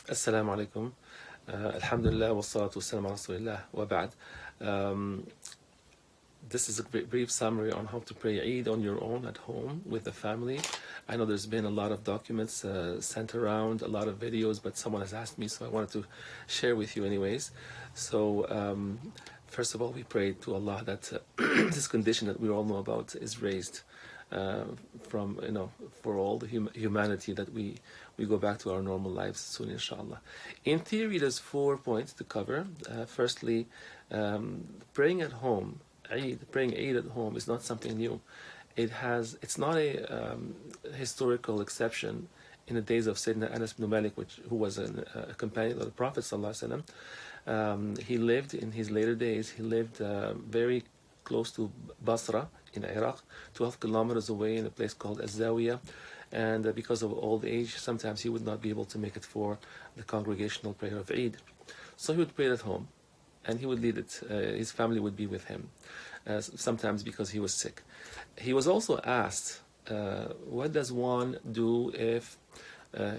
Assalamu alaikum. Alhamdulillah wa salatu wassalam ala rasulillah wa ba'd. This is a brief summary on how to pray Eid on your own at home with the family. I know there's been a lot of documents sent around, a lot of videos, but someone has asked me, so I wanted to share with you anyways. So first of all, we pray to Allah that this condition that we all know about is raised from, for all the humanity, that we go back to our normal lives soon, inshallah. In theory, there's 4 points to cover. Firstly, praying at home, praying Eid at home is not something new. It's not a historical exception in the days of Sayyidina Anas ibn Malik, who was a companion of the Prophet sallallahu alaihi wasallam. He lived in his later days. He lived very close to Basra in Iraq, 12 kilometers away in a place called Az-Zawiya. And because of old age, sometimes he would not be able to make it for the congregational prayer of Eid. So he would pray at home, and he would lead it. His family would be with him, sometimes because he was sick. He was also asked, what does one do if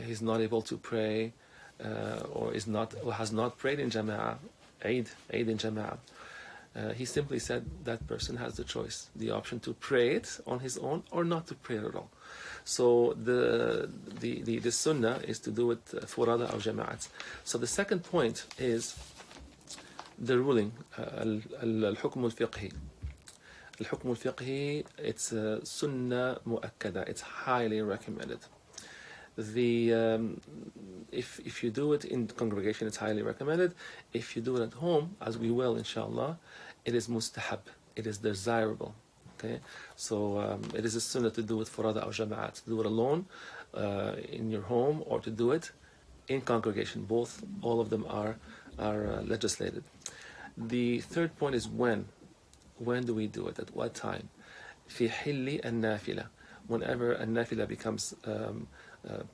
he's not able to pray or has not prayed in Jama'ah, Eid in Jama'ah? He simply said that person has the choice, the option to pray it on his own or not to pray it at all. So the sunnah is to do it furada or jama'at. So the second point is the ruling, al-hukm al-fiqhi. Al-hukm al-fiqhi, it's sunnah mu'akkada, it's highly recommended. If you do it in congregation, it's highly recommended. If you do it at home, as we will inshallah, it is mustahab, it is desirable. Okay, so it is a sunnah to do it furada or jama'at, to do it alone in your home, or to do it in congregation. All of them are legislated. The third point is when do we do it, at what time? في حل النافلة, whenever a nafila becomes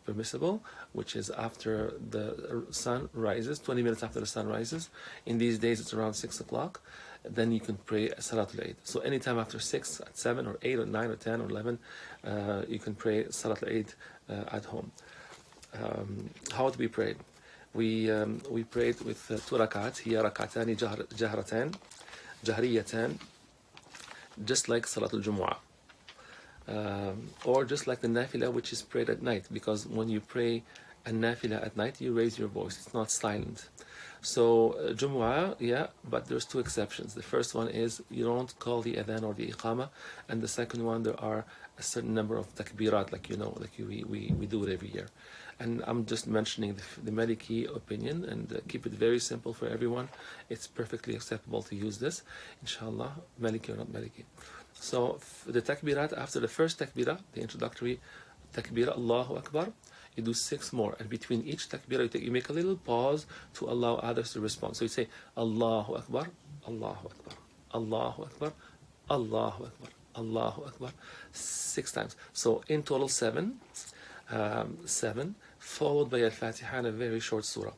permissible, which is after the sun rises, 20 minutes after the sun rises. In these days it's around 6 o'clock. Then you can pray Salatul Eid. So anytime after 6, at 7 or 8 or 9 or 10 or 11, you can pray Salatul Eid at home. How do we pray? We prayed with 2 rak'at, هي ركعتان جهرتان جهريتان, just like Salatul Jumu'ah. Or just like the nafila, which is prayed at night, because when you pray a nafila at night, you raise your voice, it's not silent. So Jumu'ah, yeah, but there's 2 exceptions. The first one is you don't call the adhan or the iqama, and the second one, there are a certain number of takbirat, like we do it every year. And I'm just mentioning the Maliki opinion, and keep it very simple for everyone. It's perfectly acceptable to use this, inshallah, Maliki or not Maliki. So the takbirat, after the first takbirah, the introductory takbirah, Allahu Akbar, you do 6 more, and between each takbirah you make a little pause to allow others to respond. So you say Allahu Akbar, Allahu Akbar, Allahu Akbar, Allahu Akbar, Allahu Akbar, 6 times. So in total 7, followed by Al-Fatiha and a very short surah.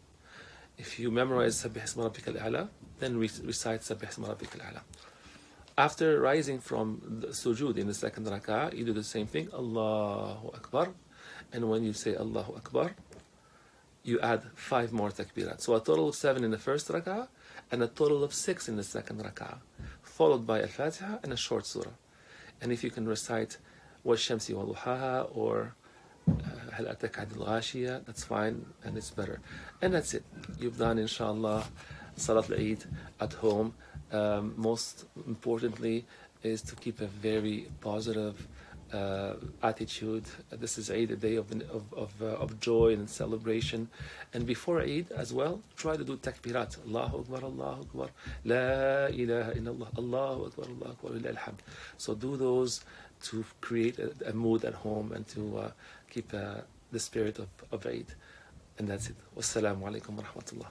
If you memorize Sabbih Isma Rabbika al-A'la, then recite Sabbih Isma Rabbika al-A'la. After rising from the sujood in the second rak'ah, you do the same thing, Allahu Akbar. And when you say Allahu Akbar, you add 5 more takbirat. So a total of 7 in the first rak'ah, and a total of 6 in the second rak'ah, followed by Al-Fatiha and a short surah. And if you can recite وَالشَّمْسِ وَضُحَاهَا or هَلْ أَتَاكَ حَدِيثُ الْغَاشِيَةِ, that's fine, and it's better. And that's it. You've done, inshallah, Salat al-Eid at home. Most importantly is to keep a very positive attitude. This is Eid, a day of joy and celebration. And before Eid as well, try to do takbirat. Allahu Akbar, Allahu Akbar, La ilaha illallah, Allahu Akbar, Allahu Akbar, Lillahi alhamd. So do those to create a mood at home and to keep the spirit of Eid. And that's it. Wassalamu alaikum wa rahmatullah.